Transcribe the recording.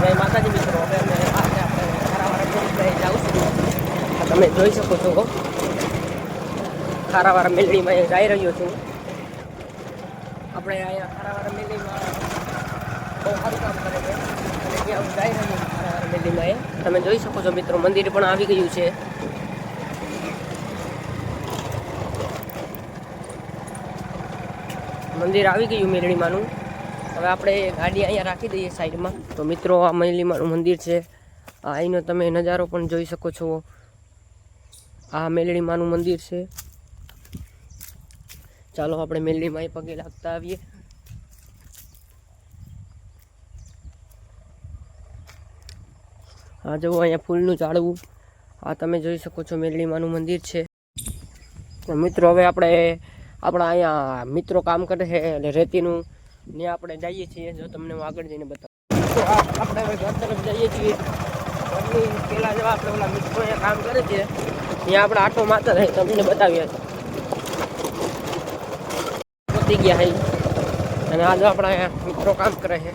જય માતાજી મિત્રો. હવે અમે આજે આપણે ખારાવાળા જાઉં છું. તમે જોઈ શકો છો ખારાવાળા મેલડીમાં જઈ રહ્યો છું. આપણે અહીંયા ખારાવાળા મેલડીમાં બહુ સારું કામ કરે છે અને ત્યાં હું જઈ રહ્યો છું ખારાવાળા મેલડીમાં. તમે જોઈ શકો છો મિત્રો, મંદિર પણ આવી ગયું છે. મંદિર આવી ગયું મેલડીમાંનું. હવે આપણે ગાડી અહીંયા રાખી દઈએ સાઈડમાં. તો મિત્રો, આ મેલડીમાંનું મંદિર છે. અહીંનો તમે નજારો પણ જોઈ શકો છો. આ મેલડીમાંનું મંદિર છે. ચાલો આપણે મેલડીમાં પગે લાગતા આવીએ. આ જુઓ અહીંયા ફૂલનું ઝાડવું. આ તમે જોઈ શકો છો મેલડીમાંનું મંદિર છે. મિત્રો, હવે આપણે આપણા અહીંયા મિત્રો કામ કરે છે એટલે રેતીનું ત્યાં આપણે જઈએ છીએ. જો તમને હું આગળ જઈને બતાવું તો આપણે હવે ઘર તરફ જઈએ છીએ. ઘરની પહેલાં જો આપણે ઓલા મિત્રો અહીંયા કામ કરે છે ત્યાં આપણે આટો મારતા થાય તમને બતાવીએ. પતી ગયા છે અને આજે આપણા અહીંયા મિત્રો કામ કરે છે.